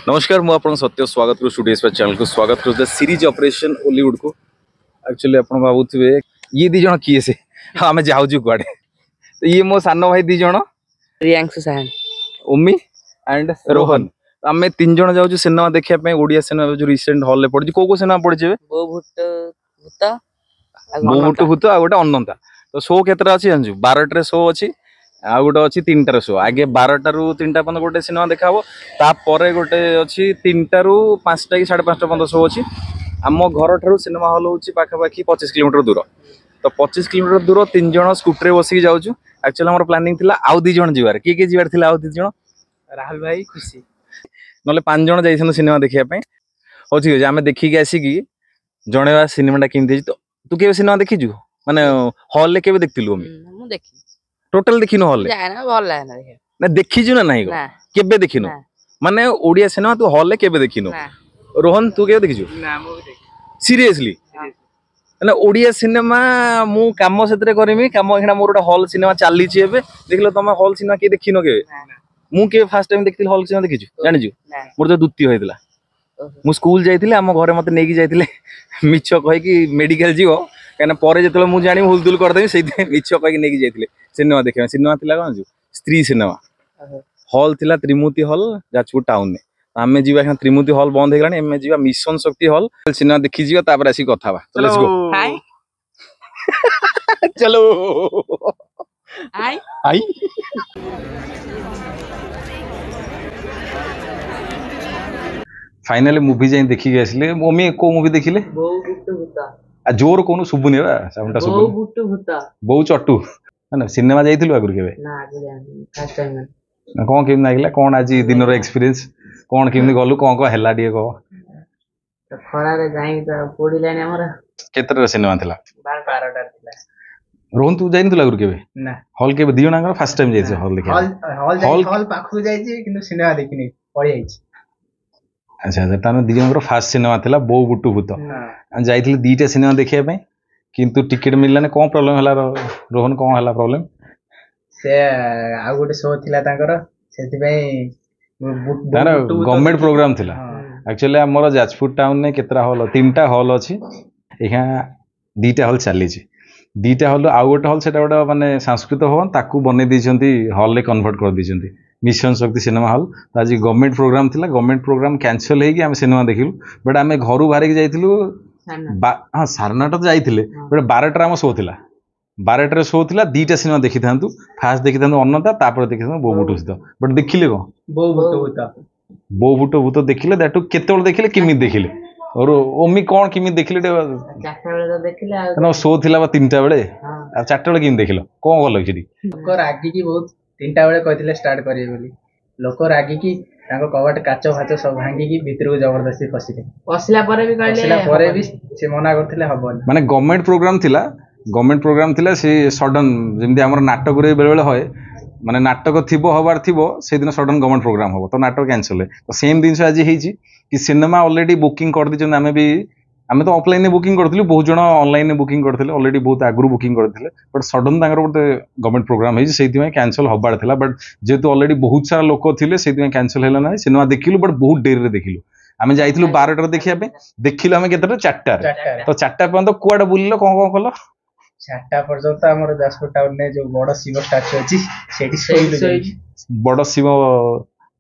नमस्कार मु आपन सत्य स्वागत करू स्टूडियो स्पेस चैनल को स्वागत करू सीरीज ऑपरेशन हॉलीवुड को। एक्चुअली आपन भाबुथिबे ये दी जण किए से आमे जाउजु कुआडे तो ये मो सानो भाई दी जण रियांशु साहन उम्मी एंड रोहन आमे तीन जण जाउजु सिनेमा देखिया पे ओडिया सिनेमा जो रिसेंट हॉल ले पड़जी को सिनेमा पड़जी बो भूत आ गोटे अनंता तो शो केतरा अछि जानजु 12 टे शो अछि आ गोटे अच्छी 3टार शो आगे 12 रु 3टा पर्यंत गोटे सिनेमा देखा तापर गोटे अच्छी 3टा रु 5टा कि 5:30 पर्यंत शो अच्छी आम घर ठार सिनेमा हॉल हूँ पाखापाखि 25 किलोमीटर दूर तो 25 किलोमीटर दूर 3 जण स्कूटर बसिक जाऊँ एक्चुअली आम प्लानिंग थी आउ 2 जण जीवार किए जीवार थी आउ 2 जण राहुल भाई खुशी ना 5 जण जाइए सिनेमा देखापी हो ठीक है आम देखिकी आसिकी जन सिनेमाटा केमती तो तू के सिनेमा देखीजु माने हॉल के देखिलु टोटल देखिनु हॉल ना देखीजु ना नहीं केबे देखिनु माने ओडिया सिनेमा तू हॉल केबे देखिनु रोहन तू केबे देखिजु ना मु भी सीरियसली ना ओडिया सिनेमा मु काम सेतरे करमी काम एखना मोर गोटे हॉल सिनेमा चली छि एबे देखलो तुम हॉल सिनेमा के देखिनो के मु के फर्स्ट टाइम देखिल हॉल सिनेमा देखिजु जानिजु मोर जो द्वितीय होइतला मु स्कूल जाइतिले हम घरे मते नेकी जाइतिले मिछ कहि कि मेडिकल जीवो कहना परे जतले मु जानि हुलदुल कर देबी सेति मिछ कहि कि नेकी जाइतिले सिनेमा देखिबा सिनेमा थिला कोन जु स्त्री सिनेमा हॉल थिला त्रिमूर्ति हॉल जाजपुर टाउन में आमे जीवा एखन त्रिमूर्ति हॉल बंद हे गलानी एमे जीवा मिशन शक्ति हॉल सिनेमा देखि जीवा तापर आसी कथा बा चलो लेट्स गो हाय चलो हाय आई फाइनली मूवी जाई देखि के आसले मम्मी को मूवी देखिले बो गुट्टू भूता आ जोर कोनु सुबुनी बा साउंडटा बो सुबुनी गुट्टू भूता बहु चट्टू ना सिनेमा जाइथिलु आगुर केबे ना आगे जानी फर्स्ट टाइम कौन केम लागिला कौन आज दिन रो एक्सपीरियंस कौन केम गलु कौन को हेला दिए को तो खरा रे जाई तो पोडी लाइन हमरा केतर सिनेमा थिला 12 टा थिला रोहन तू जाइन तुला आगुर केबे ना हॉल केबे दियोनांगर फर्स्ट टाइम जाइछ हॉल देखा हॉल पाखु जाई छी किंतु सिनेमा देखिनी पड़ी जाई छी अच्छा अच्छा ताने दियोनांगर फर्स्ट सिनेमा थिला बो गुट्टू भूत जाइथिले दीटा सिनेमा देखिया पे किंतु टिकट मिललाने कोन प्रॉब्लम हला रोहन कोन हला प्रॉब्लम से आ गोटे शो थिला तांकर सेति पई तार गवर्नमेंट प्रोग्राम थिला एक्चुअली हमर जाजपुर टाउन ने केतरा हॉल 3टा हॉल अछि एहा 2टा हॉल चली छी 2टा हॉल आ गोटे हॉल सेटा गोटे माने संस्कृत भवन ताकू बने दी हॉल ले कन्वर्ट कर दी मिशन शक्ति सिनेमा हॉल तो आज गवर्नमेंट प्रोग्राम थिला गवर्नमेंट प्रोग्राम कैंसिल हे कि हम सिनेमा देखिलु बट आमे घरु बाहर के जाइथिलु हां सारनाटा तो जाइथिले बट 12टा हम शो थिला 12टा शो थिला 2टा सिनेमा देखि थांतु फास्ट देखि थांतु अन्नता तापर देखि थांतु बो बुटो भूत बट देखिले को बो बुटो भूत देखिले दैट केतेबेल देखिले किमि देखिले और ओमी कोन किमि देखिले 4टा बेले तो देखिले ना शो थिला बा 3टा बेले आ 4टा बेले किमि देखिलो कोन गलो छिडी लोक रागी की बहुत 3टा बेले कहथिले स्टार्ट करिए बोली लोक रागी की ताको कबाट काचो फाचो सब भांगी की भीतर को जबरदस्ती पसिला परे भी कहले से मना करथिले हबन माने गवर्नमेंट प्रोग्राम थिला से सडन जेमदी हमर नाटक रे बेले बेले होय माने नाटक थिबो हबार थिबो से दिन सडन गवर्नमेंट प्रोग्राम हो तो नाटक कैंसिल है तो सेम दिन आज हेची कि सिनेमा ऑलरेडी बुकिंग कर दी आमे भी आमे तो ऑफलाइन ने बुकिंग करथिलु बहुत जण ऑनलाइन ने बुकिंग करथिले ऑलरेडी बहुत आगु बुकिंग करथिले बट सडन तांगर गोटे गवर्नमेंट प्रोग्राम हेची सेति में कैंसिल हबार थिला बट जेतु ऑलरेडी बहुत सारा लोक थिले सेति में कैंसिल हैला ना सिनेमा देखिलु बट बहुत देर रे देखिलु आमे जाइथिलु 12 टा देखिया पे देखिलु आमे केतरा 4टा तो 4टा पर्यंत कुआडा बुलिलो कोन कलो 4टा पर्यंत हमर जाजपुर टाउन ने जो बड़ शिव स्टैच्यू अछि सेठी सोइलु बड़ शिव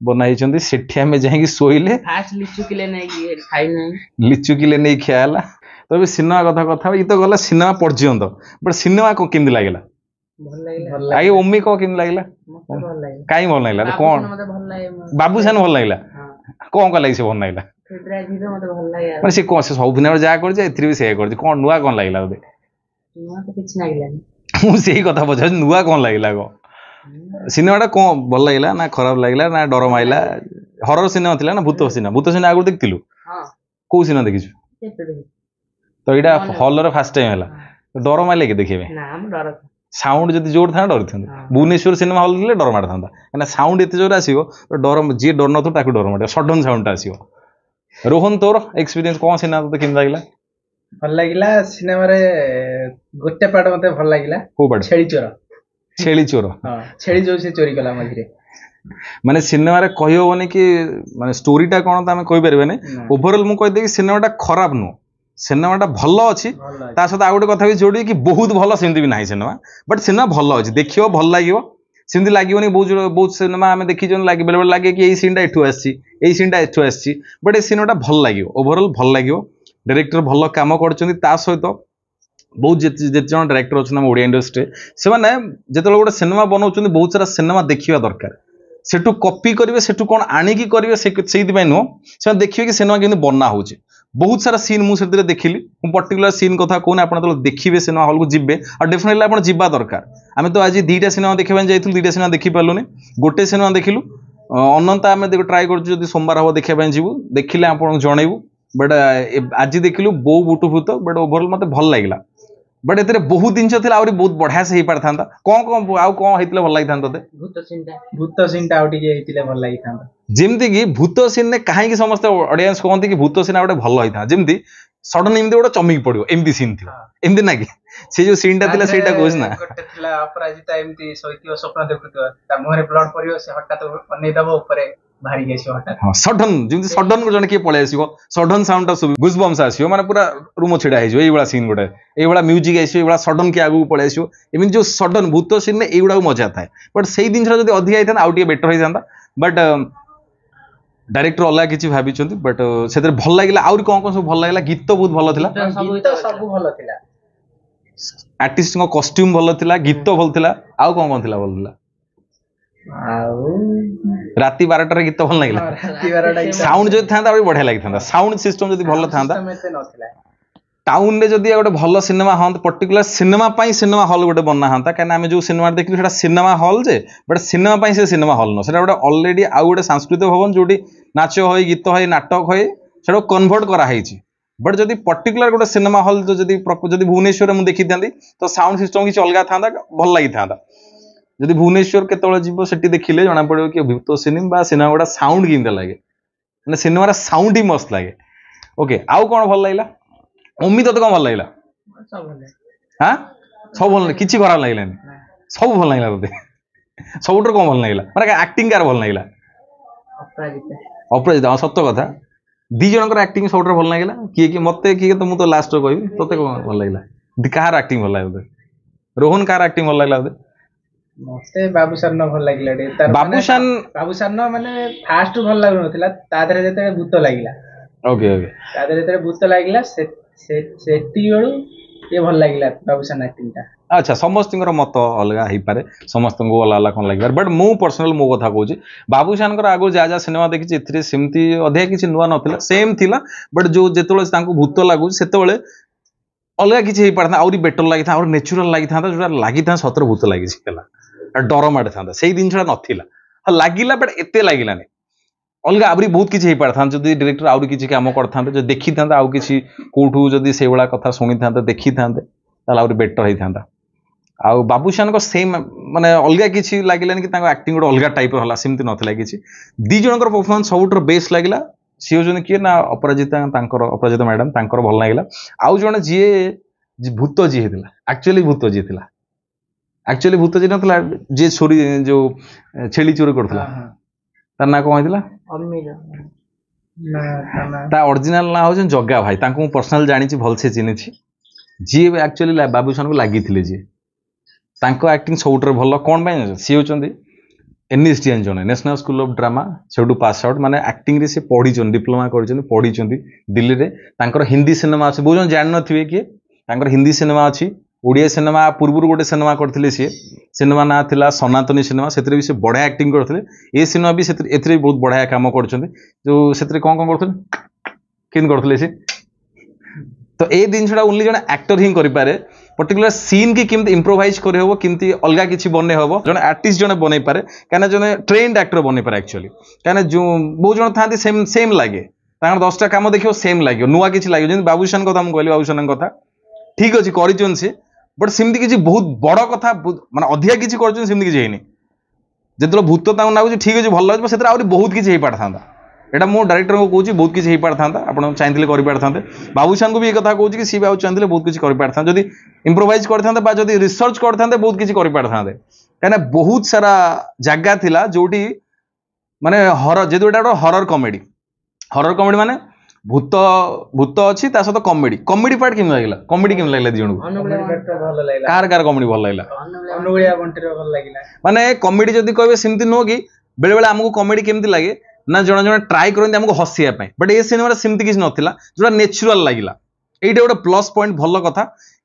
बनाइछन्ती सेठी हमें जाई सोइले फास्ट लिचु किले नै खाइ नै लिचु किले नै खियाला तो सिनेमा कथा ई तो गला सिनेमा पर्यंत बट सिनेमा को केमदी लागला भल लागला आई ओम्मी को केमदी लागला मते भल लागला काई भल लागला कोन मते भल लागला बाबू सान भल लागला कोन को लागि से भल लागला फेडरा जी मते भल लागला माने से कोन से सब दिन जा कर जे एथि भी से कर जे कोन नुवा कोन लागला ओदे नुवा तो किछ लागला मु सेही कथा बजा नुवा कोन लागला को सिनेमाटा कोन भल लागला ना खराब लागला ना डर माइला हरर सिनेमा थिला ना भूत सिनेमा आगु देखतिलु हां को सिनेमा देखिछु तो एटा हॉल रे फर्स्ट टाइम हला डर माइले के देखिबे ना हम डर साउंड जति जोर था डर थंद भुवनेश्वर सिनेमा हॉल ले डर मार थांदा ना साउंड एते जोर आसीबो तो डर जे डर नथु ताकू डर मार सडन साउंड आसीबो रोहन तोर एक्सपीरियंस कोन सिनेमा तो किन लागला भल लागला सिनेमा रे गोटे पार्ट मते भल लागला को पार्ट छेली चोर छेली चोर हां छेली जो से चोरी कला मझिरे माने सिनेमा रे कहि होबनी कि माने स्टोरीटा कोन त हम कहि परबेनी ओवरऑल मु कहि दे कि सिनेमाटा खराब नु सिनेमाटा भल अछि ता सहित आ गोटे कथा भी जोड़ी कि बहुत भल सेमती भी नाही सिनेमा बट सिनेमा भल अछि देखियो भल लागियो सेमती लागियोनी बहुत सिनेमा आमे देखि जन लागी बेले बेले लागे कि एई सीनटा एठु आछि एई सीनटा एठु आछि बट ए सिनेमाटा भल लागियो ओवरऑल भल लागियो डायरेक्टर भल काम करचंदी ता सहित बहुत जे जन डायरेक्टर अछि ना ओडिया इंडस्ट्री से माने जेतल गोटे सिनेमा बनाउचंदी बहुत सारा सिनेमा देखिबा दरकार सेटू कॉपी करेंगे सेटू कौन आनिकी करेंगे से नुह से देखिए कि सिनेमा केमती बना हो बहुत सारा सीन मुझे देखिली पर्टिकुलर सीन कथा कहूँ आप देखिए सिनेमा हल को जीवे और डेफिनेटली आप जीवा दरकार आम तो आज 2टा सिनेमा देखा जाइलु 2टा सिनेमा देखी पार्लुनि गोटे सिनेमा देखिलु अनंता आम ट्राए कर सोमवार हम देखा जीवु देखिले आप जनइबू बट आज देखिलु बो बुटु भूत बट ओवरऑल मत भल लगे बट एते बहुत जिन बहुत बढ़िया से पार कौन कौन आउ कौन होइतिले भल लागि तते भूत सीनटा आउ टिके हेतिले भल लागि जेमती कि भूत सीन ने काहे कि समस्त ऑडियंस कहते कि भूत सीन गोटे भल होता जेमती सडन एमती गोटे चमकी पड़ो एमती सीन थी एमती ना कि से जो सीनटा थिला सेटा कहूस ना गोटे थिला अपराजिता एमती सहितियो स्वप्न देखुतो ता मुहरे ब्लड पड़ियो से हटात अनै दबो ऊपर भारी गेसी हटात हां सडन जेमती सडन को जण के पळे आसीबो सडन साउंड टा गुजबम्स आसीबो माने पूरा रूम छिडा हेजो एई बळा सीन गोटे एई बळा म्यूजिक आसीबो एई बळा सडन के आगु पळे आसीबो एमिन जो सडन भूत सीन ने एई बळा मजा थाए बट सेई दिन जदी अधिक आइथान आउ टिके बेटर होई जांदा बट डायरेक्टर अलग किसी भाभी बट से भल लगे आउरी कौन कौन सब भल लगे गीत बहुत भल थिला सब भल थिला आर्टिस्ट कॉस्ट्यूम भल थिला गीत भल थिला आउ कौन कौन थिला भल थिला राति 12 गीत भल लगे साउंड जो था बढ़िया लगी साउंड सिस्टम जब भल था टाउन रे जदि गोटे भल सिनेमा हाँ पर्टिकुलर सिनेमा सिनेमा हॉल गोटे बना हाँ कहीं आम जो सिनेमा देखिलु सेटा cinema hall J but cinema से सिनेमा हॉल न सेटा गोटे ऑलरेडी आउ गोटे सांस्कृतिक भवन जोटी नाच हो गीत हो नाटक हो सेटा कन्वर्ट कराई बट जदि पर्टिकुलर गोटे सिनेमा हॉल जो जदि भुवनेश्वर में देखी था तो साउंड सिस्टम किसी अलग था भल लगी था जदि भुवनेश्वर केतବେଳେ जीव सेठी देखिले जना पड़ो कि भूत सिनेमा सिनेमा गुड़ा साउंड केमता लगे मैंने सिनेमार साउंड ही मस्त लगे ओके आउ कौन भल लगे मम्मी तो कौन भल लगे हाँ सब भल किसी खराब लगे सब भल लगे ते सब कौन भल लगे माने एक्टिंग कार भल लगे अपराजिता हाँ सत्य कथा दी जनकर एक्टिंग सब भल लगे किए कि मत किए तो मुझे लास्ट कह ते कौन भल लगे कहार एक्टिंग भल लगे रोहन कार एक्टिंग भल लगे मते बाबूशान भल लागिला डे बाबूशान माने फास्ट भल लागु नथिला ता धरे जते भूत लागिला ओके ओके ता धरे जते भूत लागिला सेटी बेलू ये भल लागिला बाबूशान एक्टिंग ता अच्छा समस्तिंगर मत अलग हो पारे समस्त को अलग अलग कौन लगे बट मु पर्सनल मो कथा कहूँ बाबूशान आगु जहाँ जहाँ सिनेमा देखी सेमती अधिक किसी नुआ नाला सेम थिला बट जो जिते भूत लगुच से अलग किसी हो पार आउरी बेटर लगी था नेचुरल लगी था जो लगी था सतर भूत लगी डर माड़ी था से जिनसा नाला हाँ लगिला बट एत लगिलानी अलग आउरी बहुत किसी हो पार था जब डायरेक्टर आउरी किसी काम करते जो देखी था आउ किसी कौटू जदि से भाया कथा शुणी था देखी था आउरी बेटर होता आउ बाबूशान को सेम माने अलग किसी लगिलानी कि एक्टिंग गोटे अलग टाइप रहा सेमती नाला किसी दी जनकर परफॉर्मेंस सब बेस्ट लगिला सी हूँ किए ना अपराजिता अपराजिता मैडम भल लगे आउ जड़े जी भूत जी होता एक्चुअली भूत जी था एक्चुअली भूत जी ना जी चोरी जो छेली चोरी करता तार ना कौन होता ओरिजिनल ना हूँ जग्गा भाई पर्सनाल जानी भलसे चिन्ह जी एक्चुअली बाबूशान को लगी जी एक्टिंग सब भल कौन सी हूँ एनएसटीएन जन नेशनल स्कूल ऑफ ड्रामा से पास आउट माने एक्टिंग रे से पढ़ी डिप्लोमा पढ़ी दिल्ली रे हिंदी सिनेमा अच्छे बहुत जन जान थे किए हिंदी सिनेमा अच्छी ओडिया सिनेमा पूर्व गोटे सिनेमा करते सी सिनेमा ना थिला सनातनी सिनेमा से भी से बढ़िया एक्टिंग करते ये सिनेमा भी ए बहुत बढ़िया काम कर जो से कौन कौन करते सी तो ये जिनसा ओनली जन एक्टर ही करें पर्टिकुलर सीन की किमती इम्प्रोवाइज करे हो किमती अलग किसी बने हम जन आर्टिस्ट जन बन पारे कहीं जन ट्रेंड एक्टर बन पारे एक्चुअली कहीं जो बहुत जन था सेम सेम लगे 10टा काम देखिए सेम लगे नुआ किसी लगे जमी बाबूशान कथा मुझे कहली बाबूशान कथा ठीक अच्छे कर सी बट सेमती किसी बहुत बड़ कथा माने अधिक किसी करमती किसी है जो भूत लगुच ठीक अच्छे भल लगे से बहुत किसी हो पार था एटा मो डायरेक्टर को कहूँ बहुत किसी हो पार था आप चाहिए कर बाबूशान को भी एक कथा कहूँ कि सी भी चाहिए बहुत किसी कर पार था जदि इम्प्रोवाइज करते रिसर्च करते बहुत किसी कर पार था कहीं बहुत सारा जगह थिला जोटी माने हरर जेतु एटा हरर कॉमेडी माने भूत भूत अच्छी ता सहित कॉमेडी कॉमेडी पार्ट केम लागला कॉमेडी केम लागला दी जण कार कार कॉमेडी भल लागला अनुगुलिया बंटीर भल लागिला माने कॉमेडी जदी कहबे सिमती नो कि बेले बेले हमको कॉमेडी केमती लागे ना जण जण ट्राई करंती हमको हसिया पय बट ए सिनेमा सिमती किछ नथिला जोटा नेचुरल लागिला एटा गोटे प्लस पॉइंट भल कथा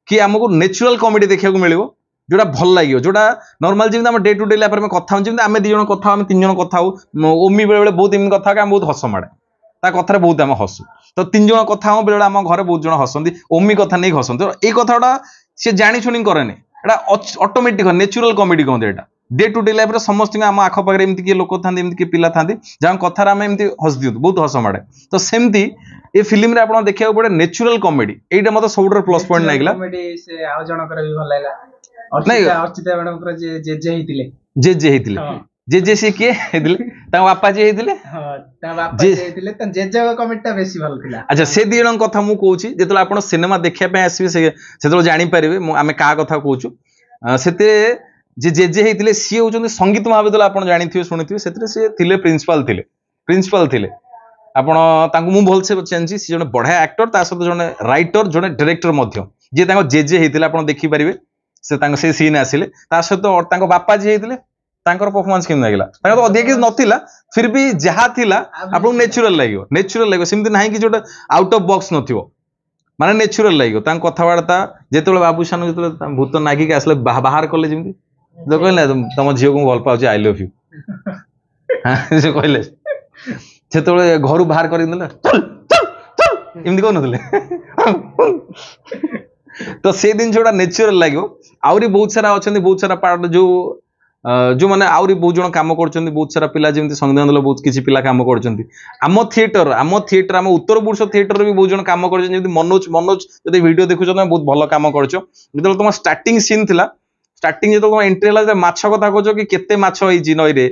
कि हमको नेचुरल कॉमेडी देखिया को मिलिबो जोटा भल लागियो जोटा नॉर्मल जिंदा हम डे टू डे लाइफ में कथा हम जिंदा हम दी जण कथा हम तीन जण कथा हो ओमी बेले बेले बहुत एम कथा हम बहुत हस माड़े ता कथा बहुत हम हसु तो तीन जण कथा हम बेले आम घर बहुत जण हसंती ओमी कथा नहीं हसंती तो ए कथाटा से जानी छुनी करेनी एटा ऑटोमेटिक नेचुरल कॉमेडी कहते एटा डे टू डे लाइफ रे समस्त आम आख पाखे एमती किए लोक था एमती पिला था जहाँ कथार आम एमती हस दियु बहुत हस माड़े तो सेमती ए फिल्म रे आपन देखिया पड़े नेचुरल कॉमेडी एटा मते सबुटर प्लस पॉइंट लागला कॉमेडी से आ जनकर भी भल लागला अर्चिता मैडम कर जे हेतिले जे से के हेतिले ता बापा जे हेतिले हां ता बापा जे हेतिले त जे कमेंटटा बेसी भल थिला अच्छा से दी जण कथा मु कहूची जेतले आपन सिनेमा देखिया पे आसीबे सेतले जानि परिबे आमे का कथा कहूचु सेते जे हेतिले सी होचंदी संगीत महाविद्यालय आपन जानिथिबे सुनिथिबे सेतरे से थिले प्रिंसिपल थिले आपण तांको मु भल से चेंजी सी जने बढ़िया एक्टर ता सहित जने राइटर जने डायरेक्टर मध्य जे तांको जे हेतिले आपन देखि परिबे से तांको से सीन आसिले ता सहित तांको बापा जे हेतिले तांकर परफॉर्मेंस केम लागिला तांको तो अधिक नथिला फिर भी जहा थिला आपन नेचुरल लागियो सिमती नाही कि जोटा आउट ऑफ बॉक्स नथिवो माने नेचुरल लागियो तांको कथावार्ता जेतले बाबूशान जेतले भूत नागी के आसले बाहर करले जिमती जो कहले तुम झील को भल पाउछ आई लव यू हां जे कहले सेतले घर बाहर कर देले एमती कहन नथले तो से दिन जोड़ा नेचुरल लगे आउरी बहुत सारा पार्ट जो माने आउरी बहुत जन काम करछन्ती बहुत सारा पिला जेमती संविधान दल बहुत किछि पिला काम करछन्ती आम थिएटर आम उत्तर पुरुष थिएटर भी बहुत जन काम करछन्ती जेमती मनोज जदि वीडियो देखुछ त बहुत भलो काम करछो जदि तुम स्टार्टिंग सीन थिला स्टार्टिंग जदि तुम एंट्री हला माछ कथा कहछो कि केते माछ होईची नई रे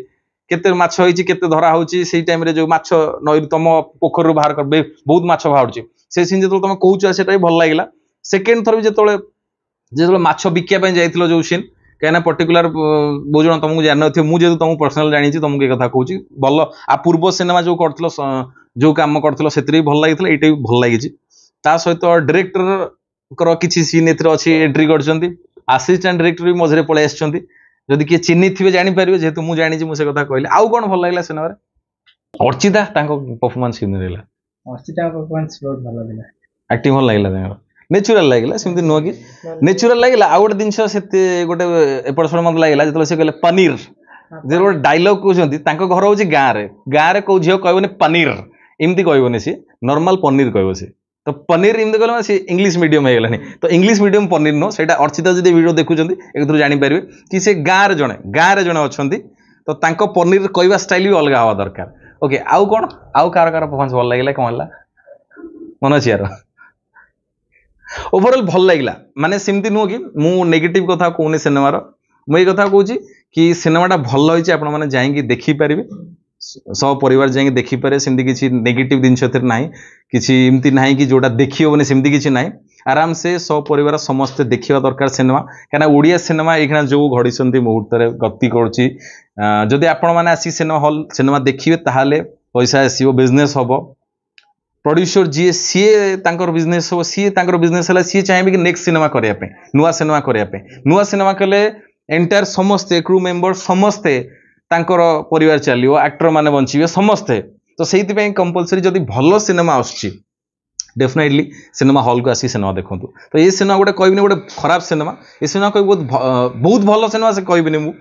केते माछ होईची केते धरा होची सेही टाइम रे जो माछ नई तुम पोखर रो बाहर कर बहुत माछ बाहरची से सीन जदि तुम कहूछ सेटा भी भल लागिला सेकेंड थर भी जेतले माछ बिकिया पे जाइथिलो जो सीन कहना पर्टिकुलर बहुत जन तुमको जान नथियो मु जेतु तुमको पर्सनल जानि छी तुमको ए कथा कहूची भल आ पूर्व सिनेमा जो करथिलो जो काम करथिलो सेतरी भल लागिथिला एटा भी भल लागिची ता सहित डायरेक्टर कर किछि सीन एथरे अछि एंट्री करछन्ती असिस्टेंट डायरेक्टर भी मझरे पळे आछन्ती जदि के चिन्हि थिबे जानि परिबे जेतु मु जानि छी मु से कथा कहले आउ कोन भल लागला सिनेमा रे अर्चिता तांको परफॉर्मेंस किन रहला अर्चिता परफॉर्मेंस बहुत भल दिला एक्टिंग भल लागला तांको नेचुरल लागला सेमती नो कि नेचुरल लागला आ गोटे जिनस सेते गोटे एपट सड मत लागला जेतले से कहले पनीर जे गोटे डायलॉग कहउछन्ती तांको घर होची गां रे को झियो कहबोनी पनीर एमती कहबोनी से नॉर्मल पनीर कहबो से तो पनीर एमती कहले से इंग्लिश मीडियम हे गेलानी तो इंग्लिश मीडियम पनीर नो सेटा अर्चिता जदि वीडियो देखुछन्ती एकदुर जानि परिबे कि से गां रे जणे अछन्ती तो तांको पनीर कहबा स्टाइल भी अलग हवा दरकार ओके आउ कोन आउ कार परफॉर्मेंस भल लागला कोनला मन अछि यार ओवरऑल भल लागला माने सिमती नुह कि मु नेगेटिव कथा कहूनी सिनेमार मु ये कथा कहूची कि सिनेमाटा भल होईची आपण माने जाईकी देखि परिबे सब परिवार जाईकी देखि पारे सिमती किछि नेगेटिव दिन छतिर नाही किछि इमती नाही कि जोटा देखि होबने सिमती किछि नाही आराम से सब परिवार समस्त देखिबा दरकार सिनेमा काना ओडिया सिनेमा एखना जो घडिसंती मुहूर्त रे गति करछि जदि आपण माने आसी सिनेमा हॉल सिनेमा देखिबे ताहाले पैसा आसीबो बिजनेस होबो प्रोड्यूसर जी सी तांकर बिजनेस हो सी तांकर बिजनेस हला सी चाहेबे कि नेक्स्ट सिनेमा करिया पे नुवा सिनेमा कले एंटायर समस्ते क्रू मेंबर समस्ते तांकर परिवार चलियो एक्टर माने बंचिबे समस्ते तो सेहिति पे कंपलसरी जदी भलो सिनेमा आछी डेफिनेटली सिनेमा हॉल को आसी सिनेमा देखंतु तो ये सिनेमा गोटे कहबिनी गोटे खराब सिनेमा ये सिनेमा कोई बहुत भलो सिनेमा से कहबिनी मु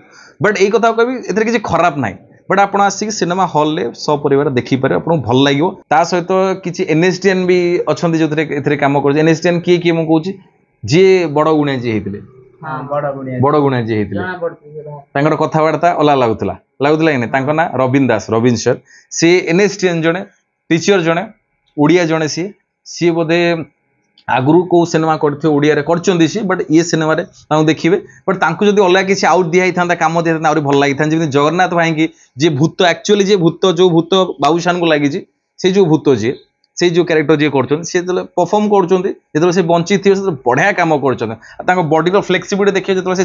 बट ए कथा कहबी एथरे किछि खराब नाही बट आपण आसिक सिनेमा हॉल ले सब परिवार देखि पारे आपण भल लागियो ता सहित किछि एनएसटीएन भी अछंती जोथरे एथरे काम कर एनएसटीएन की मु कहूची जे बड़ गुणिया जे हेतिले हां बड़ गुणिया जे हेतिले तांकर कथावार्ता ओला लागुतला कि तांको ना रविन सर से एनएसटीएन जने टीचर जने ओडिया जने सी बोधे आगुरु को सिनेमा करथे ओडिया रे करचंदी सी बट ये सिनेमा रे ताऊ देखिबे बट तांको जदी अलग किछि आउट दिया हिथांता काम दिया आउरी भल लागि थान जेमि जगन्नाथ भाई की जे भूत एक्चुअली जे भूत बाबूशान को लागि जी से जो भूत जे से जो कैरेक्टर जे करचन से जले परफॉर्म करचंदी जेतले से बंची थिबे से बढ़िया काम करचन तांको बॉडी रो फ्लेक्सिबिलिटी देखियो जेतले से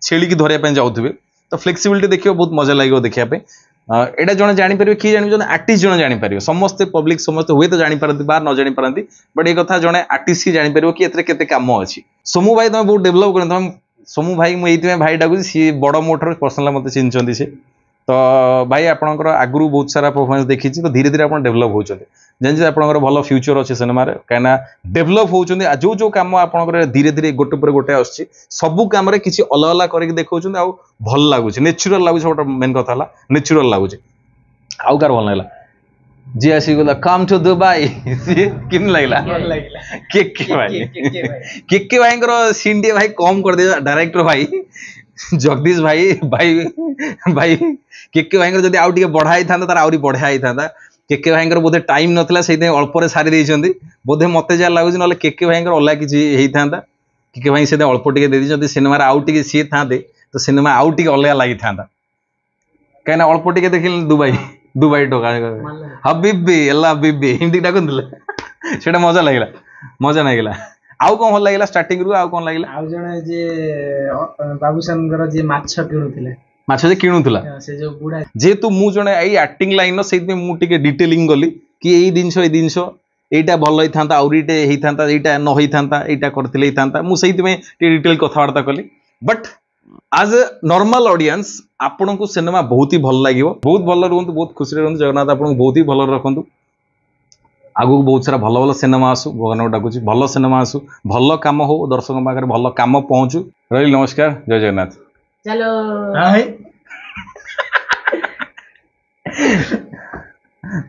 छेली की धरिया पे जाउथबे तो फ्लेक्सिबिलिटी देखियो बहुत मजा लागियो देखिया पे एटा जने जानि परिबे कि जानि जने आर्टिस्ट जने जानि परिबे समस्त पब्लिक समस्त हुए तो जानि पारंती बार न जानि पारंती बट ए कथा जने आर्टिस्ट ही जानि परिबे कि एतरे केते काम अछि सोमू भाई तुम बहुत डेभलप करन तुम सोमू भाई मु एइते भाई डाकु सी बड़ मोटर पर्सनल मते चिन्चंदी से तो भाई आपनकर आगुरु बहुत सारा परफॉर्मेंस देखि तो धीरे धीरे आपन डेभलप होचंदी जेन आपनकर भलो फ्यूचर अछि सिनेमा रे काना डेभलप होचंदी जो जो काम आपनकर धीरे धीरे गोटे पर गोटे आछि सबु काम रे किछि अलग अलग करके देखौचंदी आ भल लागुछि नेचुरल लागुछि छोटा मेन कथा हला नेचुरल लागुछि आउ कार भल लागला जी आसी गला कम टू दुबई किन लागला के भाई कर सीन दे भाई कम कर दे डायरेक्टर भाई जगदीश भाई भाई भाई के भाई जदि आउ टिके बढ़ाई थांदा तार आउरी बढ़ाई थांदा के भाई बोधे टाइम नथला सेते अल्प रे सारी देइछंदी बोधे मते जा लागुछि नले के भाई अल्ला किछि हेइ थांदा के भाई सेते अल्प टिके दे दिजंदी सिनेमा रे आउ टिके सी थांदे तो सिनेमा आउ टिके अलगा लागि थांदा काना अल्प टिके देखिल दुबई टोका हबीबी एला हबीबी हिंदी डाकुंदले सेटा मजा लागिला आउ कोन भल लागिला स्टार्टिंग रु आउ कोन लागिला आउ जणे जे बाबूसानगर जे माछ किणुथिले माछ जे किणुथला से जो बुढा जेतु मु जणे एई एक्टिंग लाइन सेति मु टिके डिटेलिंग गली कि एई दिनसो एइटा भल होई थांता औरीटे हेई थांता एइटा न होई थांता एइटा करथिले हेई थांता मु सेति में टिके डिटेल कथा वार्ता कली बट आज ए नॉर्मल ऑडियंस आपन को सिनेमा बहुत ही भल लागिवो बहुत भल रहंतु बहुत खुशी रहंतु जगन्नाथ आपन बहुत ही भल रखंतु आगु बहुत सारा भल भल सिनेमा आसु भगवान को डाकुची भल सिनेमा आसु भल काम हो दर्शक पाखरे भल काम पहुंचू रही नमस्कार जय जगन्नाथ चलो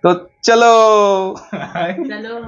तो चलो चलो